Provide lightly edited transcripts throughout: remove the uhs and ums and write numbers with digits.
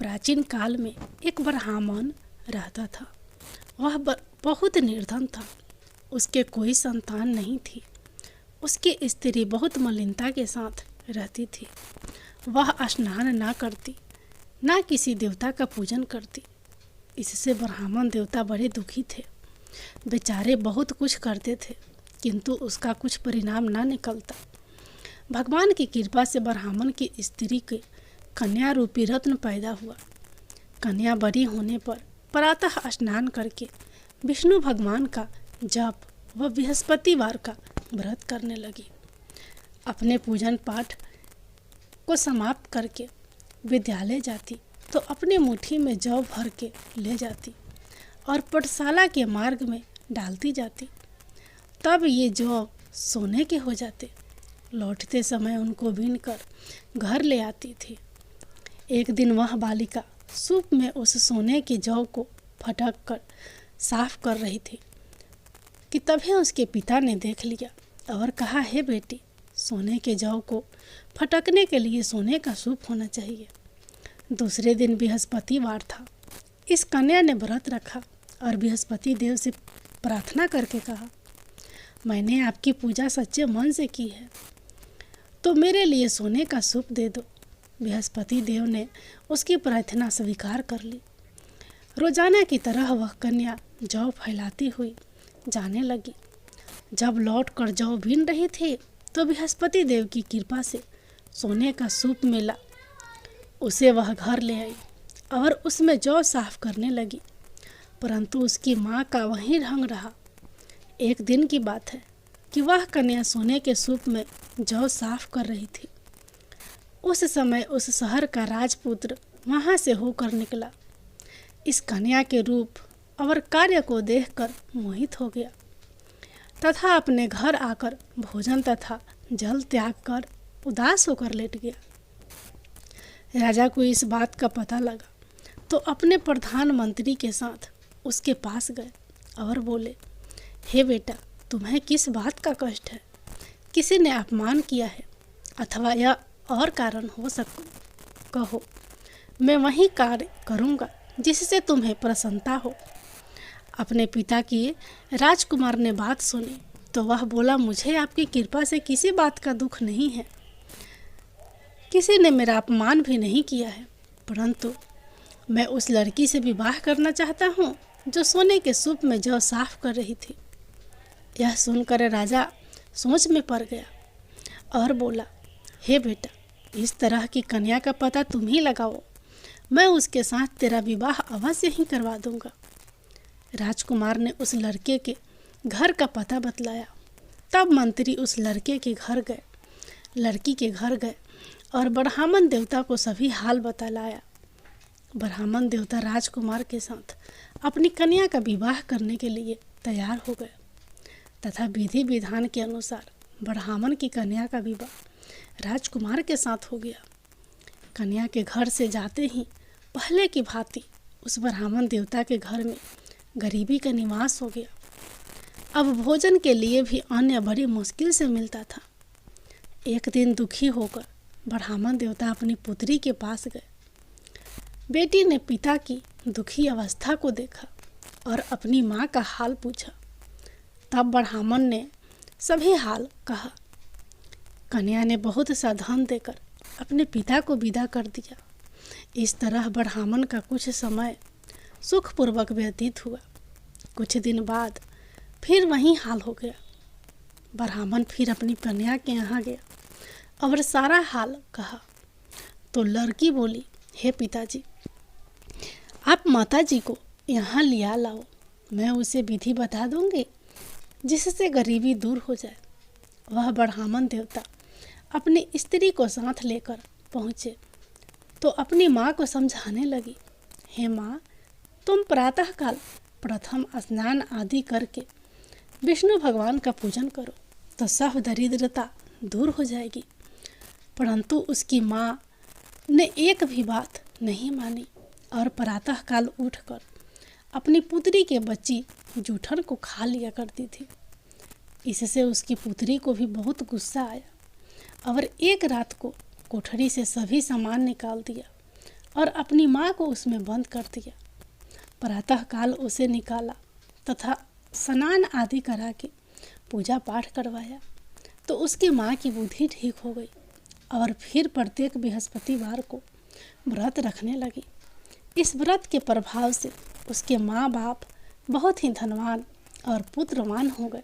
प्राचीन काल में एक ब्राह्मण रहता था। वह बहुत निर्धन था। उसके कोई संतान नहीं थी। उसकी स्त्री बहुत मलिनता के साथ रहती थी। वह स्नान ना करती, ना किसी देवता का पूजन करती। इससे ब्राह्मण देवता बड़े दुखी थे। बेचारे बहुत कुछ करते थे, किंतु उसका कुछ परिणाम ना निकलता। भगवान की कृपा से ब्राह्मण की स्त्री के कन्या रूपी रत्न पैदा हुआ। कन्या बड़ी होने पर प्रातः स्नान करके विष्णु भगवान का जप व बृहस्पतिवार का व्रत करने लगी। अपने पूजन पाठ को समाप्त करके विद्यालय जाती तो अपनी मुट्ठी में जौ भर के ले जाती और पाठशाला के मार्ग में डालती जाती। तब ये जौ सोने के हो जाते। लौटते समय उनको बीनकर घर ले आती थी। एक दिन वह बालिका सूप में उस सोने के जौ को फटक कर साफ कर रही थी कि तभी उसके पिता ने देख लिया और कहा, हे बेटी, सोने के जौ को फटकने के लिए सोने का सूप होना चाहिए। दूसरे दिन बृहस्पतिवार था। इस कन्या ने व्रत रखा और बृहस्पति देव से प्रार्थना करके कहा, मैंने आपकी पूजा सच्चे मन से की है, तो मेरे लिए सोने का सूप दे दो। बृहस्पति देव ने उसकी प्रार्थना स्वीकार कर ली। रोजाना की तरह वह कन्या जौ फैलाती हुई जाने लगी। जब लौट कर जौ बीन रही थी तो बृहस्पति देव की कृपा से सोने का सूप मिला। उसे वह घर ले आई और उसमें जौ साफ करने लगी, परंतु उसकी माँ का वही ढंग रहा। एक दिन की बात है कि वह कन्या सोने के सूप में जौ साफ कर रही थी। उस समय उस शहर का राजपुत्र वहाँ से होकर निकला। इस कन्या के रूप और कार्य को देखकर मोहित हो गया तथा अपने घर आकर भोजन तथा जल त्याग कर उदास होकर लेट गया। राजा को इस बात का पता लगा तो अपने प्रधानमंत्री के साथ उसके पास गए और बोले, हे बेटा, तुम्हें किस बात का कष्ट है? किसी ने अपमान किया है अथवा यह और कारण हो कहो, मैं वही कार्य करूँगा जिससे तुम्हें प्रसन्नता हो। अपने पिता की राजकुमार ने बात सुनी तो वह बोला, मुझे आपकी कृपा से किसी बात का दुख नहीं है। किसी ने मेरा अपमान भी नहीं किया है, परंतु मैं उस लड़की से विवाह करना चाहता हूँ जो सोने के सूप में जौ साफ कर रही थी। यह सुनकर राजा सोच में पड़ गया और बोला, हे बेटा, इस तरह की कन्या का पता तुम ही लगाओ, मैं उसके साथ तेरा विवाह अवश्य ही करवा दूंगा। राजकुमार ने उस लड़के के घर का पता बतलाया। तब मंत्री उस लड़के के घर गए, लड़की के घर गए और ब्राह्मण देवता को सभी हाल बतलाया। ब्राह्मण देवता राजकुमार के साथ अपनी कन्या का विवाह करने के लिए तैयार हो गए तथा विधि विधान के अनुसार ब्राह्मण की कन्या का विवाह राजकुमार के साथ हो गया। कन्या के घर से जाते ही पहले की भांति उस ब्राह्मण देवता के घर में गरीबी का निवास हो गया। अब भोजन के लिए भी अन्न बड़ी मुश्किल से मिलता था। एक दिन दुखी होकर ब्राह्मण देवता अपनी पुत्री के पास गए। बेटी ने पिता की दुखी अवस्था को देखा और अपनी माँ का हाल पूछा। तब ब्राह्मण ने सभी हाल कहा। कन्या ने बहुत सा धन देकर अपने पिता को विदा कर दिया। इस तरह ब्राह्मण का कुछ समय सुखपूर्वक व्यतीत हुआ। कुछ दिन बाद फिर वही हाल हो गया। ब्राह्मण फिर अपनी कन्या के यहाँ गया और सारा हाल कहा तो लड़की बोली, हे पिताजी, आप माताजी को यहाँ लिया लाओ, मैं उसे विधि बता दूंगी जिससे गरीबी दूर हो जाए। वह ब्राह्मण देवता अपनी स्त्री को साथ लेकर पहुँचे तो अपनी माँ को समझाने लगी, हे माँ, तुम प्रातःकाल प्रथम स्नान आदि करके विष्णु भगवान का पूजन करो तो सब दरिद्रता दूर हो जाएगी। परंतु उसकी माँ ने एक भी बात नहीं मानी और प्रातःकाल उठकर अपनी पुत्री के बच्ची जूठन को खा लिया करती थी। इससे उसकी पुत्री को भी बहुत गुस्सा आया और एक रात को कोठरी से सभी सामान निकाल दिया और अपनी माँ को उसमें बंद कर दिया। प्रातःकाल उसे निकाला तथा स्नान आदि करा के पूजा पाठ करवाया तो उसकी माँ की बुद्धि ठीक हो गई और फिर प्रत्येक बृहस्पतिवार को व्रत रखने लगी। इस व्रत के प्रभाव से उसके माँ बाप बहुत ही धनवान और पुत्रवान हो गए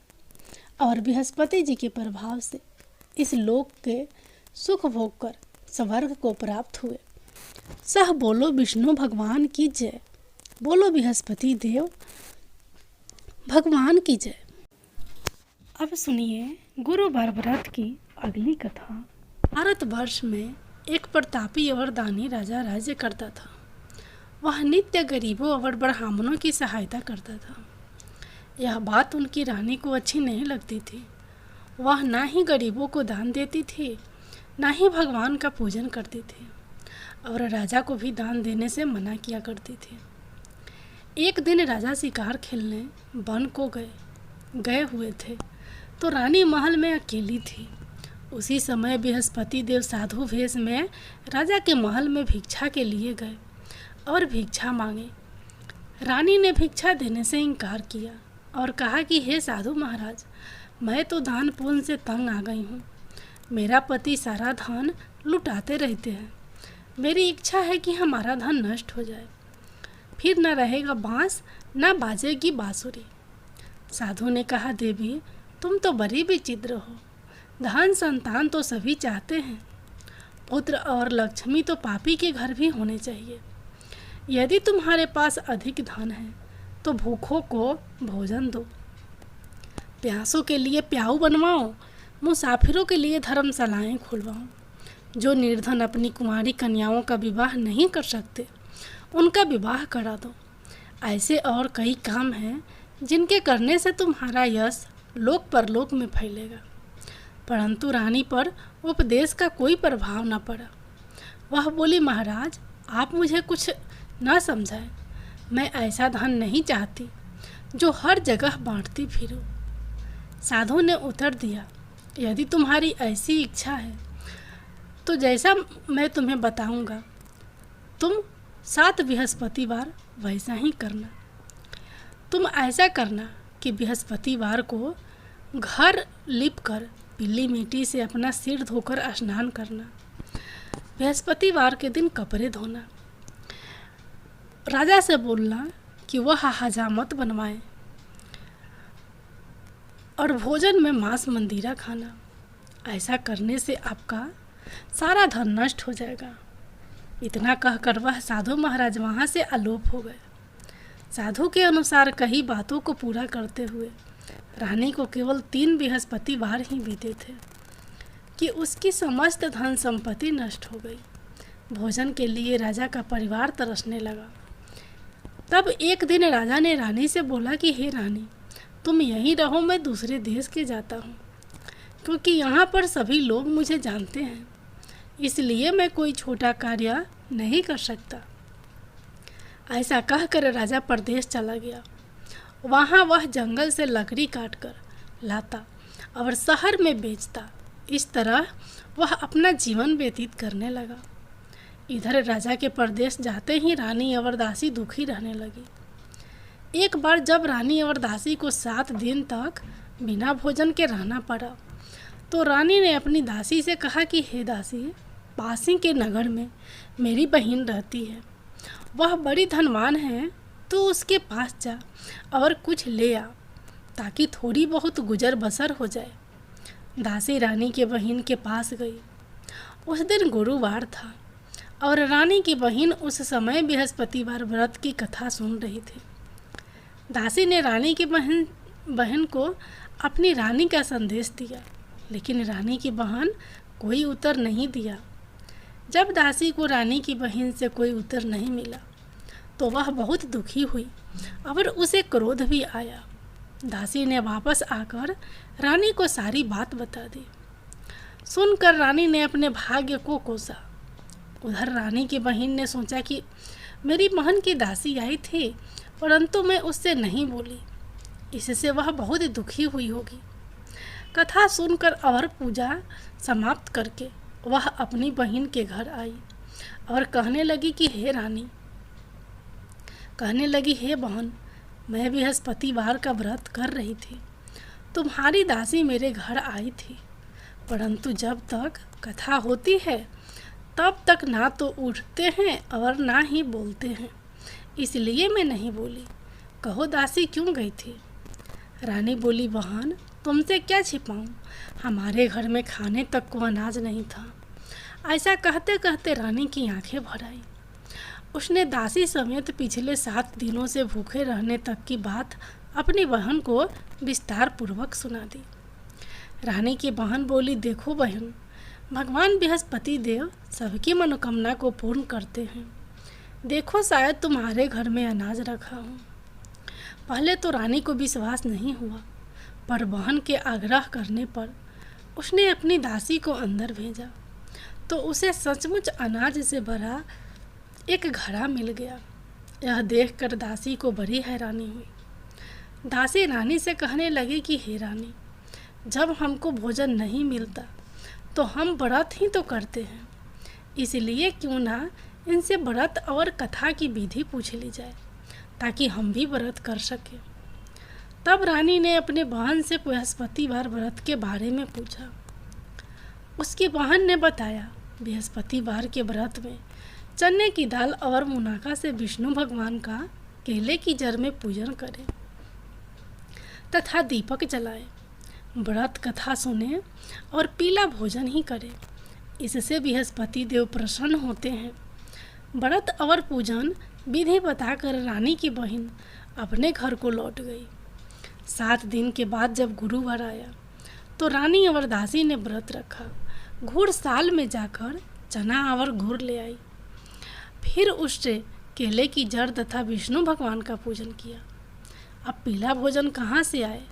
और बृहस्पति जी के प्रभाव से इस लोक के सुख भोग कर स्वर्ग को प्राप्त हुए। सह बोलो विष्णु भगवान की जय, बोलो बृहस्पति देव भगवान की जय। अब सुनिए गुरुवार व्रत की अगली कथा। भारतवर्ष में एक प्रतापी और दानी राजा राज्य करता था। वह नित्य गरीबों और ब्राह्मणों की सहायता करता था। यह बात उनकी रानी को अच्छी नहीं लगती थी। वह ना ही गरीबों को दान देती थी, ना ही भगवान का पूजन करती थी और राजा को भी दान देने से मना किया करती थी। एक दिन राजा शिकार खेलने वन को गए हुए थे तो रानी महल में अकेली थी। उसी समय बृहस्पति देव साधु वेश में राजा के महल में भिक्षा के लिए गए और भिक्षा मांगे। रानी ने भिक्षा देने से इनकार किया और कहा कि हे साधु महाराज, मैं तो दान पुण्य से तंग आ गई हूँ। मेरा पति सारा धन लुटाते रहते हैं। मेरी इच्छा है कि हमारा धन नष्ट हो जाए, फिर न रहेगा बांस न बाजेगी बांसुरी। साधु ने कहा, देवी तुम तो बड़ी विचित्र हो। धन संतान तो सभी चाहते हैं, पुत्र और लक्ष्मी तो पापी के घर भी होने चाहिए। यदि तुम्हारे पास अधिक धन है तो भूखों को भोजन दो, प्यासों के लिए प्याऊ बनवाओ, मुसाफिरों के लिए धर्मशालाएं खुलवाओ। जो निर्धन अपनी कुंवारी कन्याओं का विवाह नहीं कर सकते उनका विवाह करा दो। ऐसे और कई काम हैं जिनके करने से तुम्हारा यश लोक परलोक में फैलेगा। परंतु रानी पर उपदेश का कोई प्रभाव न पड़ा। वह बोली, महाराज आप मुझे कुछ न समझाएं। मैं ऐसा धन नहीं चाहती जो हर जगह बांटती फिरूं। साधु ने उत्तर दिया, यदि तुम्हारी ऐसी इच्छा है तो जैसा मैं तुम्हें बताऊंगा तुम 7 बृहस्पतिवार वैसा ही करना। तुम ऐसा करना कि बृहस्पतिवार को घर लिपकर पीली मिट्टी से अपना सिर धोकर स्नान करना। बृहस्पतिवार के दिन कपड़े धोना। राजा से बोलना कि वह हजामत बनवाए और भोजन में मांस मंदिरा खाना। ऐसा करने से आपका सारा धन नष्ट हो जाएगा। इतना कहकर वह साधु महाराज वहाँ से अलोप हो गए। साधु के अनुसार कई बातों को पूरा करते हुए रानी को केवल 3 बृहस्पतिवार ही बीते थे कि उसकी समस्त धन संपत्ति नष्ट हो गई। भोजन के लिए राजा का परिवार तरसने लगा। तब एक दिन राजा ने रानी से बोला कि हे रानी, तुम यहीं रहो, मैं दूसरे देश के जाता हूँ, क्योंकि यहाँ पर सभी लोग मुझे जानते हैं, इसलिए मैं कोई छोटा कार्य नहीं कर सकता। ऐसा कहकर राजा परदेश चला गया। वहाँ वह जंगल से लकड़ी काटकर लाता और शहर में बेचता। इस तरह वह अपना जीवन व्यतीत करने लगा। इधर राजा के परदेश जाते ही रानी और दासी दुखी रहने लगी। एक बार जब रानी और दासी को 7 दिन तक बिना भोजन के रहना पड़ा तो रानी ने अपनी दासी से कहा कि हे दासी, पासी के नगर में मेरी बहन रहती है, वह बड़ी धनवान है, तो उसके पास जा और कुछ ले आ ताकि थोड़ी बहुत गुजर बसर हो जाए। दासी रानी के बहन के पास गई। उस दिन गुरुवार था और रानी की बहन उस समय बृहस्पतिवार व्रत की कथा सुन रही थी। दासी ने रानी की बहन को अपनी रानी का संदेश दिया, लेकिन रानी की बहन कोई उत्तर नहीं दिया। जब दासी को रानी की बहन से कोई उत्तर नहीं मिला तो वह बहुत दुखी हुई और उसे क्रोध भी आया। दासी ने वापस आकर रानी को सारी बात बता दी। सुनकर रानी ने अपने भाग्य को कोसा। उधर रानी की बहन ने सोचा कि मेरी बहन की दासी आई थी, परंतु मैं उससे नहीं बोली, इससे वह बहुत दुखी हुई होगी। कथा सुनकर और पूजा समाप्त करके वह अपनी बहन के घर आई और कहने लगी हे बहन, मैं बृहस्पतिवार का व्रत कर रही थी। तुम्हारी दासी मेरे घर आई थी, परंतु जब तक कथा होती है तब तक ना तो उठते हैं और ना ही बोलते हैं, इसलिए मैं नहीं बोली। कहो दासी क्यों गई थी? रानी बोली, बहन तुमसे क्या छिपाऊं, हमारे घर में खाने तक को अनाज नहीं था। ऐसा कहते कहते रानी की आंखें भर आई। उसने दासी समेत पिछले 7 दिनों से भूखे रहने तक की बात अपनी बहन को विस्तार पूर्वक सुना दी। रानी की बहन बोली, देखो बहन, भगवान बृहस्पति देव सबकी मनोकामना को पूर्ण करते हैं। देखो शायद तुम्हारे घर में अनाज रखा हो। पहले तो रानी को विश्वास नहीं हुआ, पर बहन के आग्रह करने पर उसने अपनी दासी को अंदर भेजा तो उसे सचमुच अनाज से भरा एक घड़ा मिल गया। यह देखकर दासी को बड़ी हैरानी हुई। दासी रानी से कहने लगी कि हे रानी, जब हमको भोजन नहीं मिलता तो हम व्रत ही तो करते हैं, इसलिए क्यों ना इनसे व्रत और कथा की विधि पूछ ली जाए ताकि हम भी व्रत कर सकें। तब रानी ने अपने बहन से बृहस्पतिवार व्रत के बारे में पूछा। उसकी बहन ने बताया, बृहस्पतिवार के व्रत में चने की दाल और मुनाका से विष्णु भगवान का केले की जड़ में पूजन करें तथा दीपक जलाएं, व्रत कथा सुने और पीला भोजन ही करें। इससे बृहस्पति देव प्रसन्न होते हैं। व्रत और पूजन विधि बताकर रानी की बहन अपने घर को लौट गई। 7 दिन के बाद जब गुरुवार आया तो रानी और दासी ने व्रत रखा। घुड़साल में जाकर चना और गुड़ ले आई, फिर उससे केले की जड़ तथा विष्णु भगवान का पूजन किया। अब पीला भोजन कहाँ से आए,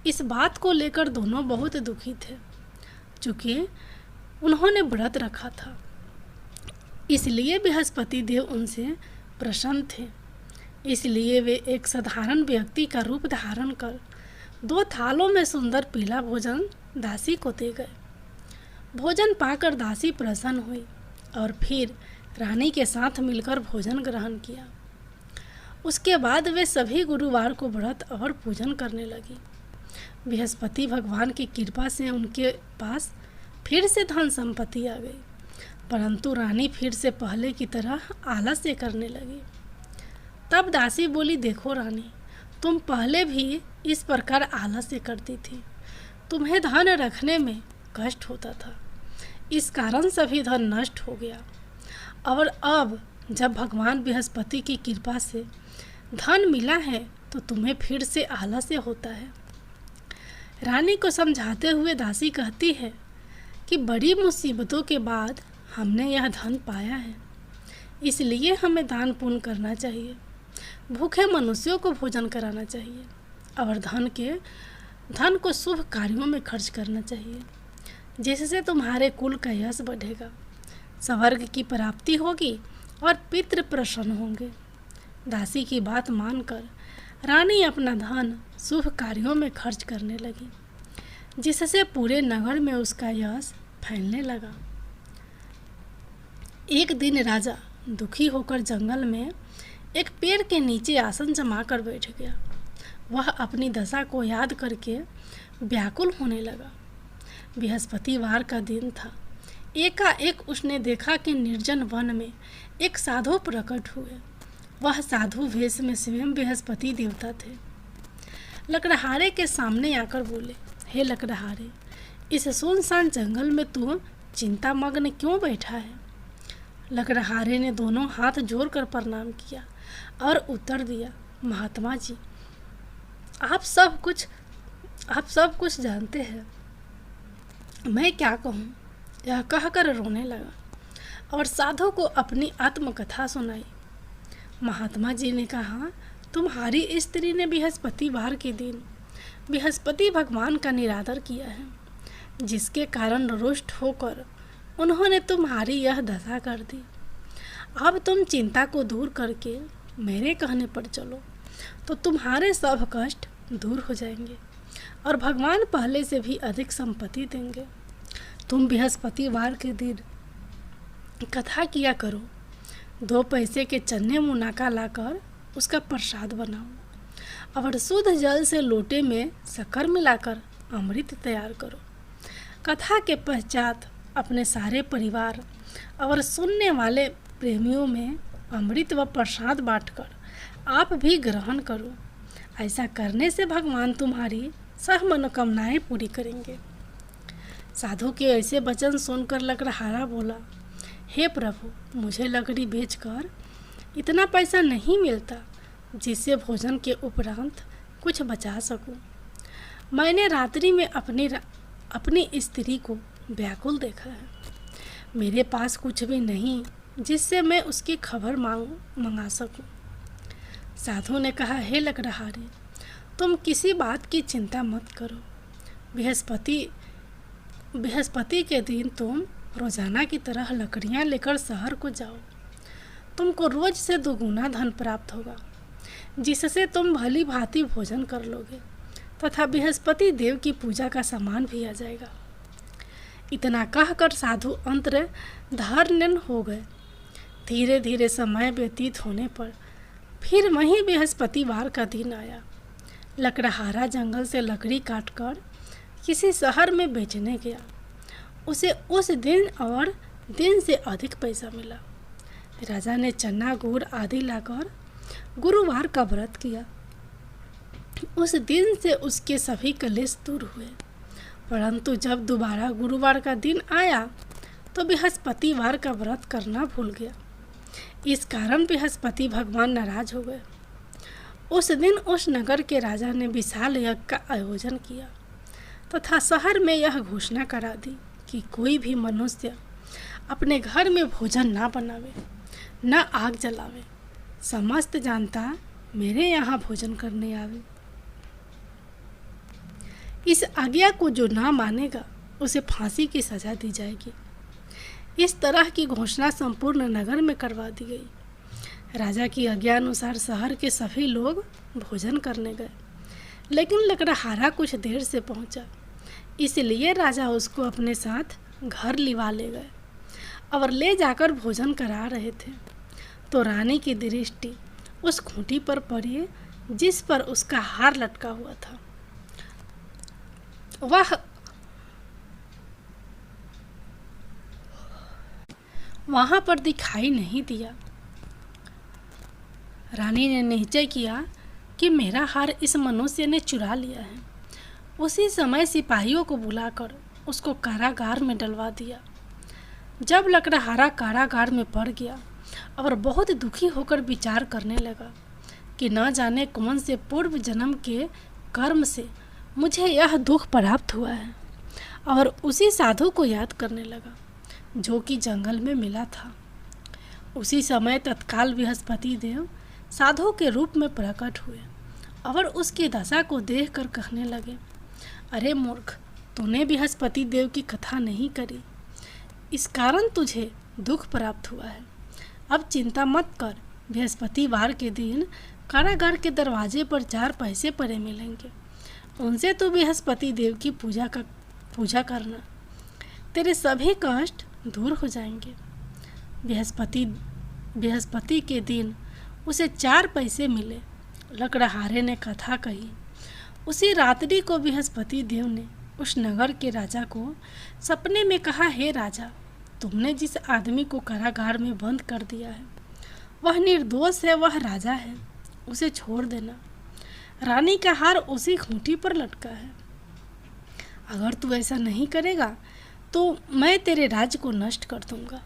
इस बात को लेकर दोनों बहुत दुखी थे, चूँकि उन्होंने व्रत रखा था, इसलिए बृहस्पति देव उनसे प्रसन्न थे। इसलिए वे एक साधारण व्यक्ति का रूप धारण कर 2 थालों में सुंदर पीला भोजन दासी को दे गए। भोजन पाकर दासी प्रसन्न हुई और फिर रानी के साथ मिलकर भोजन ग्रहण किया। उसके बाद वे सभी गुरुवार को व्रत और पूजन करने लगी। बृहस्पति भगवान की कृपा से उनके पास फिर से धन संपत्ति आ गई, परंतु रानी फिर से पहले की तरह आलस्य करने लगी। तब दासी बोली, देखो रानी, तुम पहले भी इस प्रकार आलस्य करती थी, तुम्हें धन रखने में कष्ट होता था, इस कारण सभी धन नष्ट हो गया, और अब जब भगवान बृहस्पति की कृपा से धन मिला है तो तुम्हें फिर से आलस्य होता है। रानी को समझाते हुए दासी कहती है कि बड़ी मुसीबतों के बाद हमने यह धन पाया है, इसलिए हमें दान पुण्य करना चाहिए, भूखे मनुष्यों को भोजन कराना चाहिए और धन को शुभ कार्यों में खर्च करना चाहिए, जिससे तुम्हारे कुल का यश बढ़ेगा, स्वर्ग की प्राप्ति होगी और पितृ प्रसन्न होंगे। दासी की बात मानकर रानी अपना धन शुभ कार्यों में खर्च करने लगी, जिससे पूरे नगर में उसका यश फैलने लगा। एक दिन राजा दुखी होकर जंगल में एक पेड़ के नीचे आसन जमाकर बैठ गया। वह अपनी दशा को याद करके व्याकुल होने लगा। बृहस्पतिवार का दिन था। एकाएक उसने देखा कि निर्जन वन में एक साधु प्रकट हुए। वह साधु वेश में स्वयं बृहस्पति देवता थे। लकड़हारे के सामने आकर बोले, हे लकड़हारे, इस सुनसान जंगल में तू चिंतामग्न क्यों बैठा है? लकड़हारे ने दोनों हाथ जोड़कर प्रणाम किया और उत्तर दिया, महात्मा जी, आप सब कुछ जानते हैं, मैं क्या कहूँ? यह कहकर रोने लगा और साधु को अपनी आत्मकथा सुनाई। महात्मा जी ने कहा, तुम्हारी स्त्री ने बृहस्पतिवार के दिन बृहस्पति भगवान का निरादर किया है, जिसके कारण रुष्ट होकर उन्होंने तुम्हारी यह दशा कर दी। अब तुम चिंता को दूर करके मेरे कहने पर चलो तो तुम्हारे सब कष्ट दूर हो जाएंगे और भगवान पहले से भी अधिक संपत्ति देंगे। तुम बृहस्पतिवार के दिन कथा किया करो, 2 पैसे के चन्ने मुनाका लाकर उसका प्रसाद बनाओ और शुद्ध जल से लोटे में शक्कर मिलाकर अमृत तैयार करो। कथा के पश्चात अपने सारे परिवार और सुनने वाले प्रेमियों में अमृत व प्रसाद बांटकर आप भी ग्रहण करो। ऐसा करने से भगवान तुम्हारी सब मनोकामनाएं पूरी करेंगे। साधु के ऐसे वचन सुनकर लकड़हारा बोला, हे प्रभु, मुझे लकड़ी बेचकर इतना पैसा नहीं मिलता जिससे भोजन के उपरांत कुछ बचा सकूं। मैंने रात्रि में अपनी स्त्री को व्याकुल देखा है। मेरे पास कुछ भी नहीं जिससे मैं उसकी खबर मंगा सकूं। साधु ने कहा, हे लकड़हारे, तुम किसी बात की चिंता मत करो। बृहस्पति के दिन तुम रोजाना की तरह लकड़ियां लेकर शहर को जाओ। तुमको रोज से 2 गुना धन प्राप्त होगा, जिससे तुम भली भांति भोजन कर लोगे तथा बृहस्पति देव की पूजा का सामान भी आ जाएगा। इतना कहकर साधु अंतर्धान हो गए। धीरे धीरे समय व्यतीत होने पर फिर वहीं बृहस्पतिवार का दिन आया। लकड़हारा जंगल से लकड़ी काटकर किसी शहर में बेचने गया। उसे उस दिन और दिन से अधिक पैसा मिला। राजा ने चना गुड़ आदि लाकर गुरुवार का व्रत किया। उस दिन से उसके सभी कलेश दूर हुए। परंतु जब दोबारा गुरुवार का दिन आया तो बृहस्पतिवार का व्रत करना भूल गया। इस कारण बृहस्पति भगवान नाराज हो गए। उस दिन उस नगर के राजा ने विशाल यज्ञ का आयोजन किया तथा शहर में यह घोषणा करा दी कि कोई भी मनुष्य अपने घर में भोजन ना बनावे, न आग जलावे। समस्त जनता मेरे यहाँ भोजन करने आवे। इस आज्ञा को जो ना मानेगा उसे फांसी की सजा दी जाएगी। इस तरह की घोषणा संपूर्ण नगर में करवा दी गई। राजा की आज्ञा अनुसार शहर के सभी लोग भोजन करने गए, लेकिन लकड़हारा कुछ देर से पहुंचा, इसलिए राजा उसको अपने साथ घर लिवा ले गए और ले जाकर भोजन करा रहे थे तो रानी की दृष्टि उस खूंटी पर पड़ी जिस पर उसका हार लटका हुआ था। वहां पर दिखाई नहीं दिया। रानी ने निश्चय किया कि मेरा हार इस मनुष्य ने चुरा लिया है। उसी समय सिपाहियों को बुलाकर उसको कारागार में डलवा दिया। जब लकड़हारा कारागार में पड़ गया और बहुत दुखी होकर विचार करने लगा कि न जाने कौन से पूर्व जन्म के कर्म से मुझे यह दुख प्राप्त हुआ है, और उसी साधु को याद करने लगा जो कि जंगल में मिला था। उसी समय तत्काल बृहस्पति देव साधु के रूप में प्रकट हुए और उसकी दशा को देखकर कहने लगे, अरे मूर्ख, तूने बृहस्पति देव की कथा नहीं करी, इस कारण तुझे दुख प्राप्त हुआ है। अब चिंता मत कर, बृहस्पतिवार के दिन कारागार के दरवाजे पर 4 पैसे पड़े मिलेंगे, उनसे तो बृहस्पति देव की पूजा करना, तेरे सभी कष्ट दूर हो जाएंगे। बृहस्पति के दिन उसे 4 पैसे मिले। लकड़हारे ने कथा कही। उसी रात्रि को बृहस्पति देव ने उस नगर के राजा को सपने में कहा, हे राजा, तुमने जिस आदमी को कारागार में बंद कर दिया है वह निर्दोष है, वह राजा है, उसे छोड़ देना। रानी का हार उसी खूंटी पर लटका है। अगर तू ऐसा नहीं करेगा तो मैं तेरे राज्य को नष्ट कर दूंगा।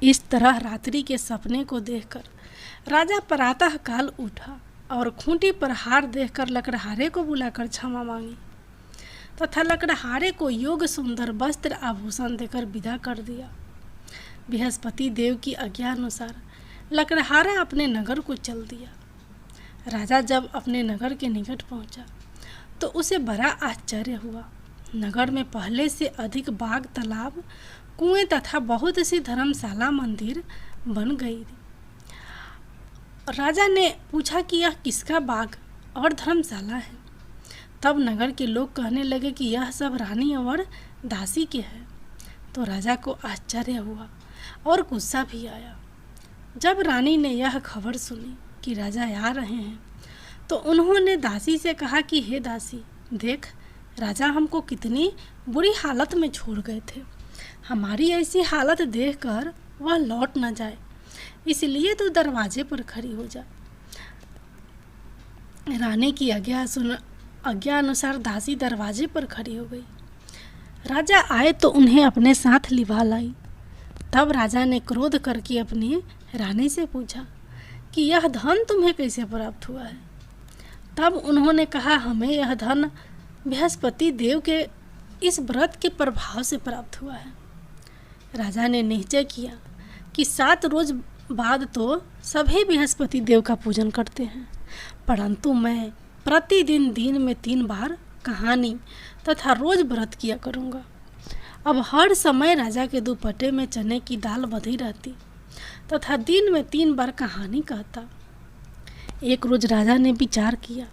इस तरह रात्रि के सपने को देखकर राजा प्रातः काल उठा और खूंटी पर हार देखकर लकड़हारे को बुलाकर क्षमा मांगी तथा लकड़हारे को योग सुंदर वस्त्र आभूषण देकर विदा कर दिया। बृहस्पति देव की आज्ञा अनुसार लकड़हारा अपने नगर को चल दिया। राजा जब अपने नगर के निकट पहुंचा तो उसे बड़ा आश्चर्य हुआ। नगर में पहले से अधिक बाग, तालाब, कुएं तथा बहुत सी धर्मशाला, मंदिर बन गई। राजा ने पूछा कि यह किसका बाग और धर्मशाला है। तब नगर के लोग कहने लगे कि यह सब रानी और दासी के हैं। तो राजा को आश्चर्य हुआ और गुस्सा भी आया। जब रानी ने यह खबर सुनी कि राजा आ रहे हैं तो उन्होंने दासी से कहा कि हे दासी, देख, राजा हमको कितनी बुरी हालत में छोड़ गए थे। हमारी ऐसी हालत देखकर वह लौट न जाए, इसलिए तू दरवाजे पर खड़ी हो जा। रानी की आज्ञा अनुसार दासी दरवाजे पर खड़ी हो गई। राजा आए तो उन्हें अपने साथ लिवा लाई। तब राजा ने क्रोध करके अपनी रानी से पूछा कि यह धन तुम्हें कैसे प्राप्त हुआ है। तब उन्होंने कहा, हमें यह धन बृहस्पति देव के इस व्रत के प्रभाव से प्राप्त हुआ है। राजा ने निश्चय किया कि 7 रोज बाद तो सभी बृहस्पति देव का पूजन करते हैं, परंतु मैं प्रतिदिन दिन में 3 बार कहानी तथा रोज व्रत किया करूँगा। अब हर समय राजा के दुपट्टे में चने की दाल बंधी रहती तथा दिन में 3 बार कहानी कहता। एक रोज राजा ने विचार किया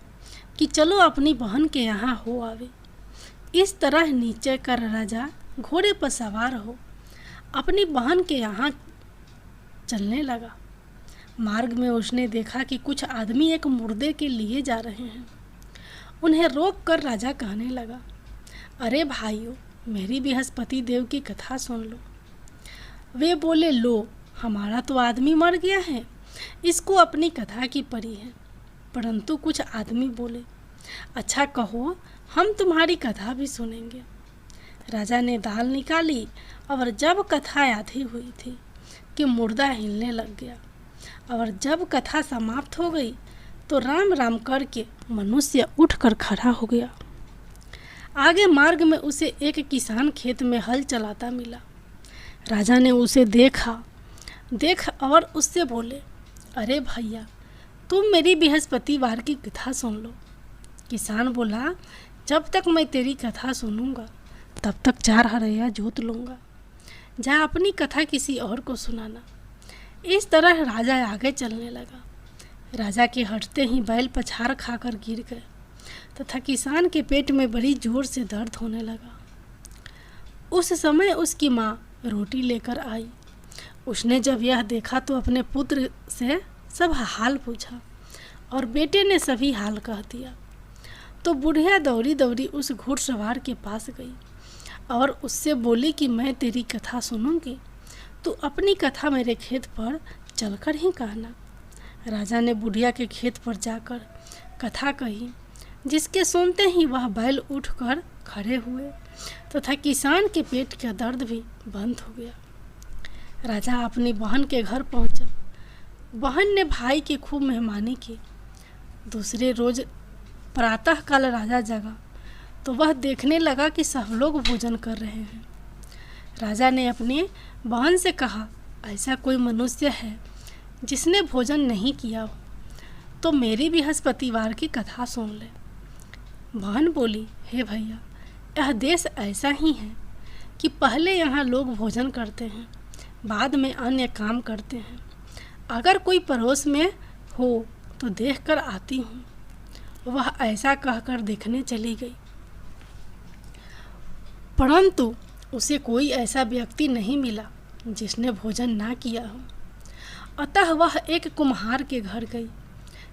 कि चलो अपनी बहन के यहाँ हो आवे। इस तरह निश्चय कर राजा घोड़े पर सवार हो अपनी बहन के यहाँ चलने लगा। मार्ग में उसने देखा कि कुछ आदमी एक मुर्दे के लिए जा रहे हैं। उन्हें रोक कर राजा कहने लगा, अरे भाइयों, मेरी बृहस्पति देव की कथा सुन लो। वे बोले, लो, हमारा तो आदमी मर गया है, इसको अपनी कथा की पड़ी है। परंतु कुछ आदमी बोले, अच्छा कहो, हम तुम्हारी कथा भी सुनेंगे। राजा ने दाल निकाली और जब कथा आधी हुई थी कि मुर्दा हिलने लग गया, और जब कथा समाप्त हो गई तो राम राम करके मनुष्य उठकर खड़ा हो गया। आगे मार्ग में उसे एक किसान खेत में हल चलाता मिला। राजा ने उसे देख और उससे बोले, अरे भैया, तुम मेरी बृहस्पतिवार की कथा सुन लो। किसान बोला, जब तक मैं तेरी कथा सुनूंगा तब तक 4 हरैया जोत लूँगा। जा अपनी कथा किसी और को सुनाना। इस तरह राजा आगे चलने लगा। राजा के हटते ही बैल पछाड़ खाकर गिर गए तथा किसान के पेट में बड़ी जोर से दर्द होने लगा। उस समय उसकी माँ रोटी लेकर आई। उसने जब यह देखा तो अपने पुत्र से सब हाल पूछा और बेटे ने सभी हाल कह दिया। तो बुढ़िया दौड़ी दौड़ी उस घुड़सवार के पास गई और उससे बोली कि मैं तेरी कथा सुनूंगी, तू अपनी कथा मेरे खेत पर चलकर ही कहना। राजा ने बुढ़िया के खेत पर जाकर कथा कही, जिसके सुनते ही वह बैल उठकर खड़े हुए तथा किसान के पेट का दर्द भी बंद हो गया। राजा अपनी बहन के घर पहुंचा। बहन ने भाई की खूब मेहमानी की। दूसरे रोज प्रातःकाल राजा जगा तो वह देखने लगा कि सब लोग भोजन कर रहे हैं। राजा ने अपनी बहन से कहा, ऐसा कोई मनुष्य है जिसने भोजन नहीं किया हो तो मेरी बृहस्पतिवार की कथा सुन ले। बहन बोली, हे भैया, यह देश ऐसा ही है कि पहले यहाँ लोग भोजन करते हैं, बाद में अन्य काम करते हैं। अगर कोई पड़ोस में हो तो देखकर आती हूँ। वह ऐसा कहकर देखने चली गई, परंतु उसे कोई ऐसा व्यक्ति नहीं मिला जिसने भोजन ना किया हो। अतः वह एक कुम्हार के घर गई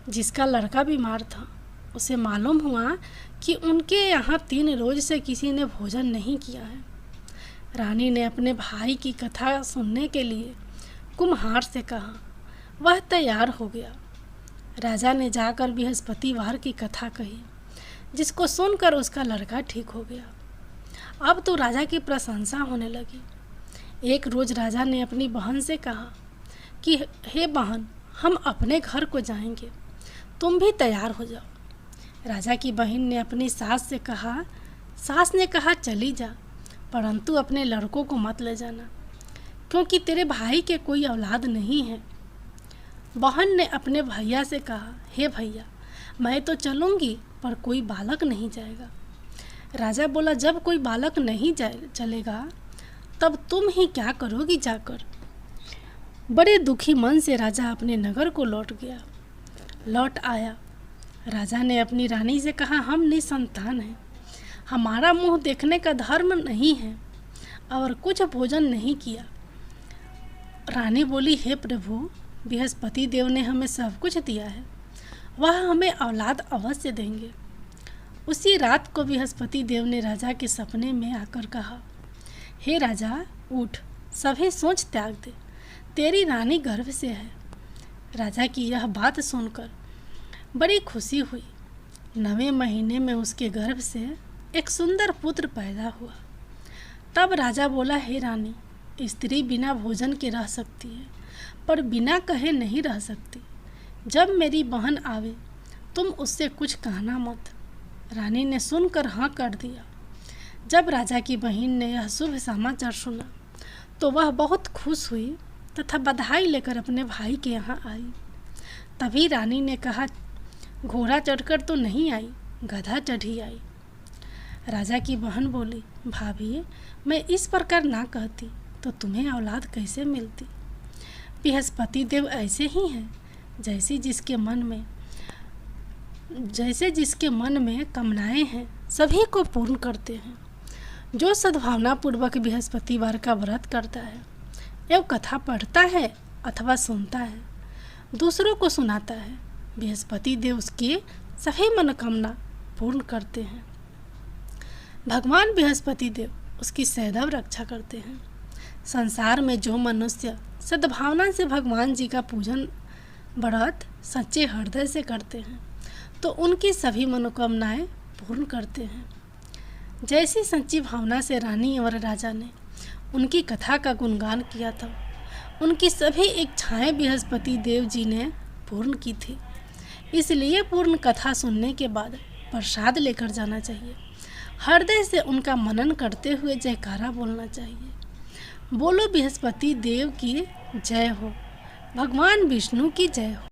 जिसका लड़का बीमार था। उसे मालूम हुआ कि उनके यहाँ 3 रोज से किसी ने भोजन नहीं किया है। रानी ने अपने भाई की कथा सुनने के लिए कुम्हार से कहा। वह तैयार हो गया। राजा ने जाकर बृहस्पतिवार की कथा कही, जिसको सुनकर उसका लड़का ठीक हो गया। अब तो राजा की प्रशंसा होने लगी। एक रोज राजा ने अपनी बहन से कहा कि हे बहन, हम अपने घर को जाएंगे, तुम भी तैयार हो जाओ। राजा की बहन ने अपनी सास ने कहा चली जा, परंतु अपने लड़कों को मत ले जाना, क्योंकि तेरे भाई के कोई औलाद नहीं है। बहन ने अपने भैया से कहा, हे भैया, मैं तो चलूँगी पर कोई बालक नहीं जाएगा। राजा बोला, जब कोई बालक नहीं चलेगा तब तुम ही क्या करोगी जाकर। बड़े दुखी मन से राजा अपने नगर को लौट आया। राजा ने अपनी रानी से कहा, हम निसंतान हैं, हमारा मुंह देखने का धर्म नहीं है और कुछ भोजन नहीं किया। रानी बोली, हे प्रभु, बृहस्पति देव ने हमें सब कुछ दिया है, वह हमें औलाद अवश्य देंगे। उसी रात को बृहस्पति देव ने राजा के सपने में आकर कहा, हे राजा, उठ, सभी सोच त्याग दे, तेरी रानी गर्भ से है। राजा की यह बात सुनकर बड़ी खुशी हुई। 9वें महीने में उसके गर्भ से एक सुंदर पुत्र पैदा हुआ। तब राजा बोला, हे रानी, स्त्री बिना भोजन के रह सकती है, पर बिना कहे नहीं रह सकती। जब मेरी बहन आवे तुम उससे कुछ कहना मत। रानी ने सुनकर हाँ कर दिया। जब राजा की बहन ने यह शुभ समाचार सुना तो वह बहुत खुश हुई तथा बधाई लेकर अपने भाई के यहाँ आई। तभी रानी ने कहा, घोड़ा चढ़कर तो नहीं आई, गधा चढ़ी आई। राजा की बहन बोली, भाभी, मैं इस प्रकार ना कहती तो तुम्हें औलाद कैसे मिलती। बृहस्पति देव ऐसे ही हैं, जैसे जिसके मन में कामनाएं हैं सभी को पूर्ण करते हैं। जो सद्भावना पूर्वक बृहस्पतिवार का व्रत करता है एवं कथा पढ़ता है अथवा सुनता है, दूसरों को सुनाता है, बृहस्पति देव उसकी सभी मनोकामना पूर्ण करते हैं। भगवान बृहस्पति देव उसकी सदैव रक्षा करते हैं। संसार में जो मनुष्य सद्भावना से भगवान जी का पूजन व्रत सच्चे हृदय से करते हैं तो उनकी सभी मनोकामनाएं पूर्ण करते हैं। जैसी सच्ची भावना से रानी और राजा ने उनकी कथा का गुणगान किया था, उनकी सभी इच्छाएं बृहस्पति देव जी ने पूर्ण की थी। इसलिए पूर्ण कथा सुनने के बाद प्रसाद लेकर जाना चाहिए। हृदय से उनका मनन करते हुए जयकारा बोलना चाहिए। बोलो बृहस्पति देव की जय हो, भगवान विष्णु की जय हो।